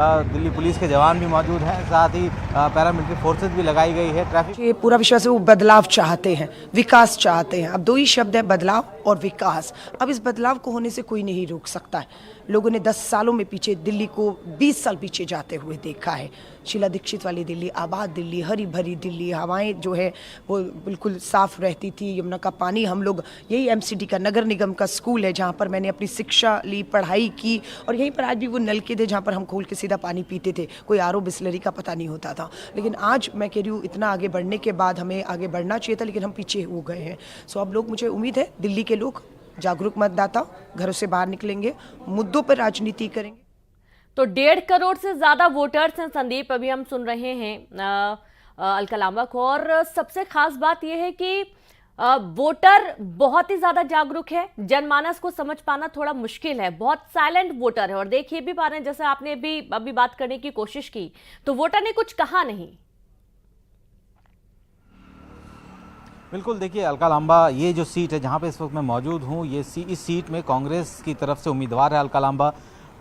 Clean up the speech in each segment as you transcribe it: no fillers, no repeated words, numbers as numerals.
Delhi police के जवान भी मौजूद हैं, साथ ही पैरामिलिट्री फोर्सेस भी लगाई गई है। ट्रैफिक ये पूरा विश्वास है, वो बदलाव चाहते हैं, विकास चाहते हैं। अब दो ही शब्द है, बदलाव और विकास। अब इस बदलाव को होने से कोई नहीं रोक सकता है। लोगों ने 10 सालों में पीछे दिल्ली को 20 साल पीछे जाते हुए देखा है। शीला दीक्षित वाली दिल्ली, आबाद दिल्ली, हरी भरी दिल्ली, हवाएं जो है वो बिल्कुल साफ रहती थी। यमुना का पानी, हम लोग, यही एमसीडी का नगर निगम का स्कूल है जहाँ पर मैंने अपनी शिक्षा ली, पढ़ाई की, और यहीं पर आज भी वो नलके थे जहाँ पर हम खोल के सीधा पानी पीते थे। कोई आरओ बिस्लरी का पता नहीं होता था। लेकिन आज मैं कह रही हूँ, इतना आगे बढ़ने के बाद हमें आगे बढ़ना चाहिए था, लेकिन हम पीछे हो गए हैं। सो अब लोग, मुझे उम्मीद है दिल्ली के लोग जागरूक मतदाता घरों से बाहर निकलेंगे, मुद्दों पर राजनीति करेंगे। तो 1.5 करोड़ से ज्यादा वोटर्स हैं संदीप, अभी हम सुन रहे हैं अलका लांबा को। और सबसे खास बात यह है कि वोटर बहुत ही ज्यादा जागरूक है। जनमानस को समझ पाना थोड़ा मुश्किल है, बहुत साइलेंट वोटर है। और देखिए भी पा रहे हैं, जैसे आपने भी अभी बात करने की कोशिश की, तो वोटर ने कुछ कहा नहीं। बिल्कुल, देखिए अलका लांबा, ये जो सीट है जहाँ पे इस वक्त मैं मौजूद हूँ, इस सीट में कांग्रेस की तरफ से उम्मीदवार है अलका लांबा।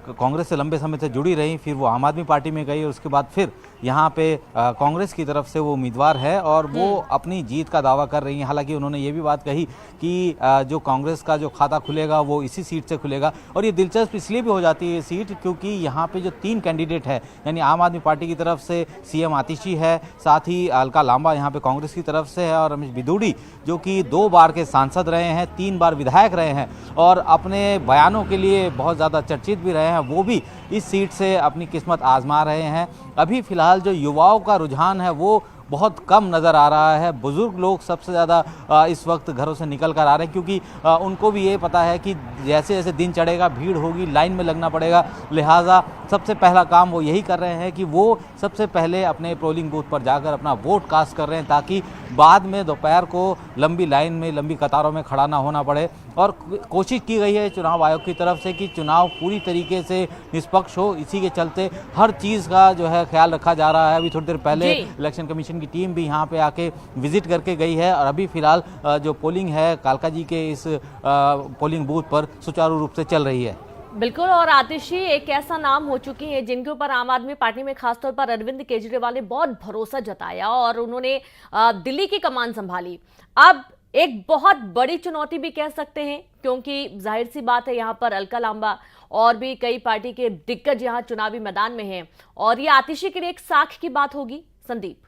कांग्रेस से लंबे समय से जुड़ी रही, फिर वो आम आदमी पार्टी में गई और उसके बाद फिर यहाँ पे कांग्रेस की तरफ से वो उम्मीदवार है और वो अपनी जीत का दावा कर रही हैं। हालांकि उन्होंने ये भी बात कही कि जो कांग्रेस का जो खाता खुलेगा वो इसी सीट से खुलेगा। और ये दिलचस्प इसलिए भी हो जाती है ये सीट क्योंकि यहाँ पे जो 3 कैंडिडेट है, यानी आम आदमी पार्टी की तरफ से सीएम आतिशी है, साथ ही अलका लांबा यहाँ पे कांग्रेस की तरफ से है, और रमेश बिदूड़ी जो कि 2 बार के सांसद रहे हैं, 3 बार विधायक रहे हैं और अपने बयानों के लिए बहुत ज़्यादा चर्चित भी रहे हैं, वो भी इस सीट से अपनी किस्मत आजमा रहे हैं। अभी फिलहाल जो युवाओं का रुझान है वो बहुत कम नज़र आ रहा है। बुजुर्ग लोग सबसे ज़्यादा इस वक्त घरों से निकल कर आ रहे हैं क्योंकि उनको भी ये पता है कि जैसे जैसे दिन चढ़ेगा भीड़ होगी, लाइन में लगना पड़ेगा। लिहाजा सबसे पहला काम वो यही कर रहे हैं कि वो सबसे पहले अपने पोलिंग बूथ पर जाकर अपना वोट कास्ट कर रहे हैं, ताकि बाद में दोपहर को लंबी लाइन में, लंबी कतारों में खड़ा ना होना पड़े। और कोशिश की गई है चुनाव आयोग की तरफ से कि चुनाव पूरी तरीके से निष्पक्ष हो। इसी के चलते हर चीज़ का जो है ख्याल रखा जा रहा है। अभी थोड़ी देर पहले इलेक्शन कमीशन की टीम भी यहाँ पे आके विजिट करके गई है और अभी फिलहाल जो पोलिंग है कालका जी के इस पोलिंग बूथ पर सुचारू रूप से चल रही है। बिल्कुल, और आतिशी एक ऐसा नाम हो चुकी है जिनके ऊपर आम आदमी पार्टी में खासतौर पर अरविंद केजरीवाल ने बहुत भरोसा जताया और उन्होंने दिल्ली की कमान संभाली। अब एक बहुत बड़ी चुनौती भी कह सकते हैं, क्योंकि जाहिर सी बात है यहाँ पर अलका लांबा और भी कई पार्टी के दिग्गज यहाँ चुनावी मैदान में हैं, और ये आतिशी के लिए एक साख की बात होगी संदीप।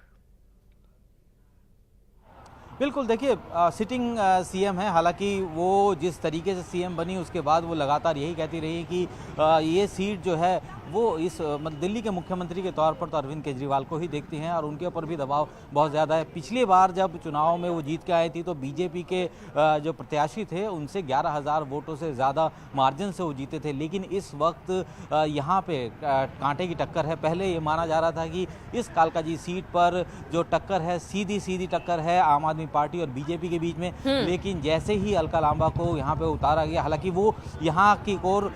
बिल्कुल, देखिए सिटिंग सीएम है, हालांकि वो जिस तरीके से सीएम बनी उसके बाद वो लगातार यही कहती रही कि ये सीट जो है वो इस दिल्ली के मुख्यमंत्री के तौर पर तो अरविंद केजरीवाल को ही देखती हैं और उनके ऊपर भी दबाव बहुत ज़्यादा है। पिछली बार जब चुनाव में वो जीत के आई थी तो बीजेपी के जो प्रत्याशी थे उनसे 11,000 वोटों से ज़्यादा मार्जिन से वो जीते थे। लेकिन इस वक्त यहाँ पे कांटे की टक्कर है। पहले ये माना जा रहा था कि इस कालका जी सीट पर जो टक्कर है सीधी सीधी टक्कर है आम आदमी पार्टी और बीजेपी के बीच में, लेकिन जैसे ही अलका लांबा को यहाँ पे उतारा गया, हालांकि वो यहाँ की कोर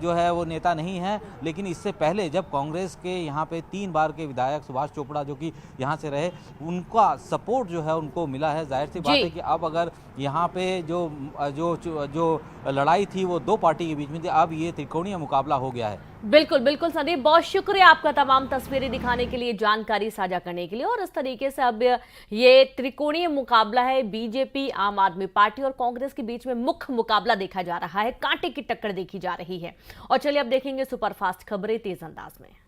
जो है वो नेता नहीं है, लेकिन इससे पहले जब कांग्रेस के यहाँ पे 3 बार के विधायक सुभाष चोपड़ा जो कि यहाँ से रहे, उनका सपोर्ट जो है उनको मिला है। जाहिर सी बात है कि अब अगर यहाँ पे जो लड़ाई थी वो 2 पार्टी के बीच में थी, अब ये त्रिकोणीय मुकाबला हो गया है। बिल्कुल बिल्कुल संदीप, बहुत शुक्रिया आपका तमाम तस्वीरें दिखाने के लिए, जानकारी साझा करने के लिए। और इस तरीके से अब ये त्रिकोणीय मुकाबला है, बीजेपी, आम आदमी पार्टी और कांग्रेस के बीच में मुख्य मुकाबला देखा जा रहा है, कांटे की टक्कर देखी जा रही है। और चलिए अब देखेंगे सुपरफास्ट खबरें तेज अंदाज में।